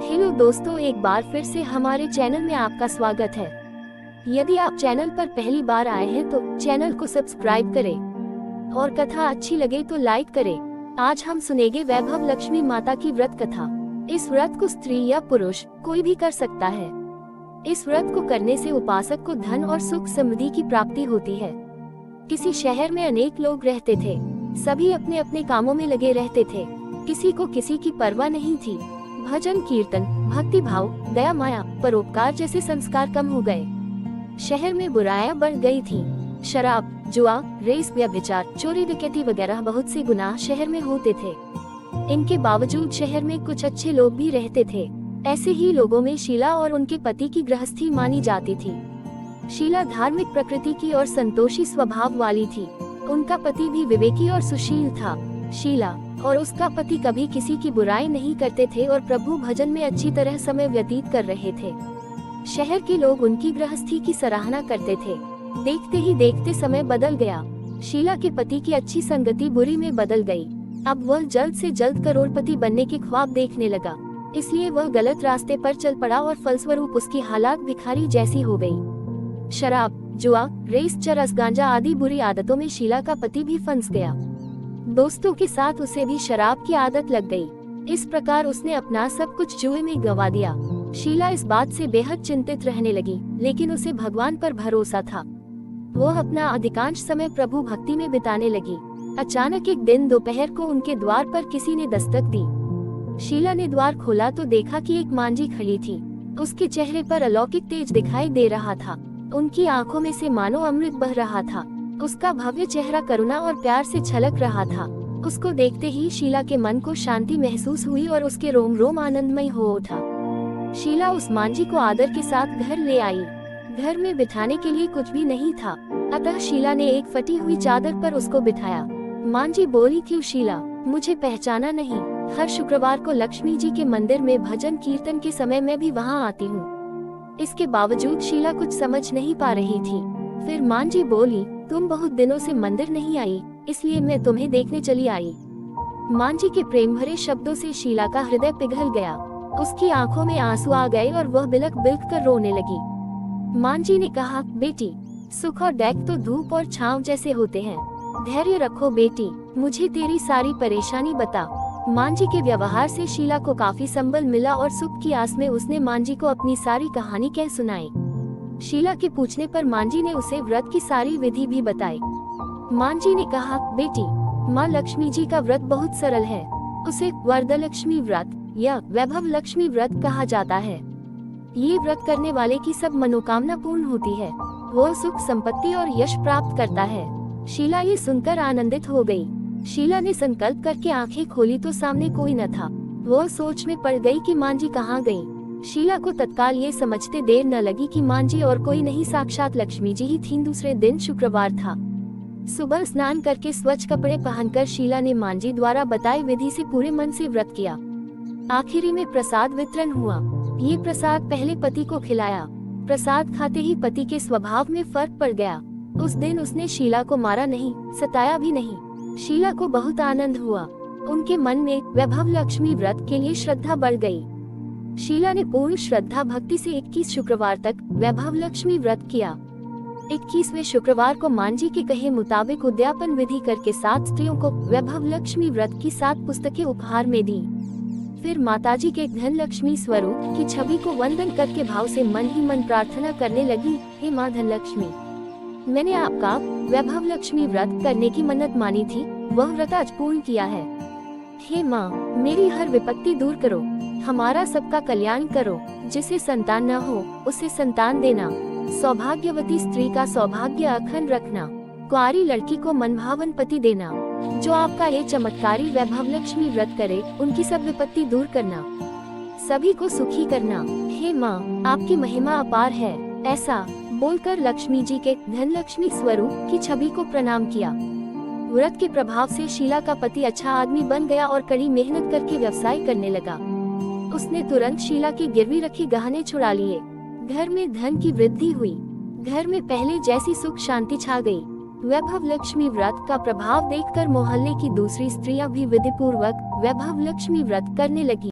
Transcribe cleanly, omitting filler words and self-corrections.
Hello दोस्तों, एक बार फिर से हमारे चैनल में आपका स्वागत है। यदि आप चैनल पर पहली बार आए हैं तो चैनल को सब्सक्राइब करें और कथा अच्छी लगे तो लाइक करें। आज हम सुनेंगे वैभव लक्ष्मी माता की व्रत कथा। इस व्रत को स्त्री या पुरुष कोई भी कर सकता है। इस व्रत को करने से उपासक को धन और सुख समृद्धि की प्राप्ति होती है। किसी शहर में अनेक लोग रहते थे। सभी अपने अपने कामों में लगे रहते थे। किसी को किसी की परवाह नहीं थी। भजन कीर्तन, भक्ति भाव, दया माया, परोपकार जैसे संस्कार कम हो गए। शहर में बुराइयां बढ़ गई थी। शराब, जुआ, रेस, व्यभिचार, चोरी डकैती वगैरह बहुत से गुनाह शहर में होते थे। इनके बावजूद शहर में कुछ अच्छे लोग भी रहते थे। ऐसे ही लोगों में शीला और उनके पति की गृहस्थी मानी जाती थी। शीला धार्मिक प्रकृति की और संतोषी स्वभाव वाली थी। उनका पति भी विवेकी और सुशील था। शीला और उसका पति कभी किसी की बुराई नहीं करते थे और प्रभु भजन में अच्छी तरह समय व्यतीत कर रहे थे। शहर के लोग उनकी गृहस्थी की सराहना करते थे। देखते ही देखते समय बदल गया। शीला के पति की अच्छी संगति बुरी में बदल गई। अब वह जल्द से जल्द करोड़पति बनने के ख्वाब देखने लगा। इसलिए वह गलत रास्ते पर चल पड़ा और फलस्वरूप उसकी हालात भिखारी जैसी हो गई। शराब, जुआ, रेस, चरस, गांजा आदि बुरी आदतों में शीला का पति भी फंस गया। दोस्तों के साथ उसे भी शराब की आदत लग गई। इस प्रकार उसने अपना सब कुछ जुए में गंवा दिया। शीला इस बात से बेहद चिंतित रहने लगी, लेकिन उसे भगवान पर भरोसा था। वह अपना अधिकांश समय प्रभु भक्ति में बिताने लगी। अचानक एक दिन दोपहर को उनके द्वार पर किसी ने दस्तक दी। शीला ने द्वार खोला तो देखा कि एक मांझी खड़ी थी। उसके चेहरे पर अलौकिक तेज दिखाई दे रहा था। उनकी आंखों में से मानो अमृत बह रहा था। उसका भव्य चेहरा करुणा और प्यार से छलक रहा था। उसको देखते ही शीला के मन को शांति महसूस हुई और उसके रोम रोम आनंदमय हो उठा। शीला उस मांझी को आदर के साथ घर ले आई। घर में बिठाने के लिए कुछ भी नहीं था, अतः शीला ने एक फटी हुई चादर पर उसको बिठाया। मांझी बोली, क्यों शीला, मुझे पहचाना नहीं? हर शुक्रवार को लक्ष्मी जी के मंदिर में भजन कीर्तन के समय मैं भी वहाँ आती हूँ। इसके बावजूद शीला कुछ समझ नहीं पा रही थी। फिर मांझी बोली, तुम बहुत दिनों से मंदिर नहीं आई, इसलिए मैं तुम्हें देखने चली आई। मांझी के प्रेम भरे शब्दों से शीला का हृदय पिघल गया। उसकी आंखों में आंसू आ गए और वह बिलख बिलख कर रोने लगी। मांझी ने कहा, बेटी, सुख और दुख तो धूप और छांव जैसे होते हैं। धैर्य रखो बेटी, मुझे तेरी सारी परेशानी बता। मांझी के व्यवहार से शीला को काफी संबल मिला और सुख की आस में उसने मांझी को अपनी सारी कहानी कह सुनाई। शीला के पूछने पर मांझी ने उसे व्रत की सारी विधि भी बताई। मांझी ने कहा, बेटी, माँ लक्ष्मी जी का व्रत बहुत सरल है। उसे वरदलक्ष्मी व्रत या वैभव लक्ष्मी व्रत कहा जाता है। ये व्रत करने वाले की सब मनोकामना पूर्ण होती है। वह सुख, संपत्ति और यश प्राप्त करता है। शीला ये सुनकर आनंदित हो गई। शीला ने संकल्प करके आंखें खोली तो सामने कोई न था। वह सोच में पड़ गई कि मांझी कहाँ गई। शीला को तत्काल ये समझते देर न लगी कि मांझी और कोई नहीं, साक्षात लक्ष्मी जी ही थीं। दूसरे दिन शुक्रवार था। सुबह स्नान करके स्वच्छ कपड़े पहनकर शीला ने मांझी द्वारा बताई विधि से पूरे मन से व्रत किया। आखिरी में प्रसाद वितरण हुआ। ये प्रसाद पहले पति को खिलाया। प्रसाद खाते ही पति के स्वभाव में फर्क पड़ गया। उस दिन उसने शीला को मारा नहीं, सताया भी नहीं। शीला को बहुत आनंद हुआ। उनके मन में वैभव लक्ष्मी व्रत के लिए श्रद्धा बढ़ गई। शीला ने पूर्ण श्रद्धा भक्ति से 21 शुक्रवार तक वैभव लक्ष्मी व्रत किया। 21वें शुक्रवार को मांझी के कहे मुताबिक उद्यापन विधि करके 7 स्त्रियों को वैभव लक्ष्मी व्रत की 7 पुस्तकें उपहार में दी। फिर माताजी के धन लक्ष्मी स्वरूप की छवि को वंदन करके भाव से मन ही मन प्रार्थना करने लगी, हे माँ धन लक्ष्मी, मैंने आपका वैभव लक्ष्मी व्रत करने की मन्नत मानी थी, वह व्रत आज पूर्ण किया है। हे माँ, मेरी हर विपत्ति दूर करो, हमारा सबका कल्याण करो। जिसे संतान न हो उसे संतान देना। सौभाग्यवती स्त्री का सौभाग्य अखंड रखना। कुंवारी लड़की को मनभावन पति देना। जो आपका ये चमत्कारी वैभव लक्ष्मी व्रत करे, उनकी सब विपत्ति दूर करना, सभी को सुखी करना। हे माँ, आपकी महिमा अपार है। ऐसा बोलकर लक्ष्मी जी के धन लक्ष्मी स्वरूप की छवि को प्रणाम किया। व्रत के प्रभाव से शीला का पति अच्छा आदमी बन गया और कड़ी मेहनत करके व्यवसाय करने लगा। उसने तुरंत शीला के गिरवी रखे गहने छुड़ा लिए। घर में धन की वृद्धि हुई। घर में पहले जैसी सुख शांति छा गई। वैभव लक्ष्मी व्रत का प्रभाव देखकर मोहल्ले की दूसरी स्त्रियां भी विधिपूर्वक वैभव लक्ष्मी व्रत करने लगी।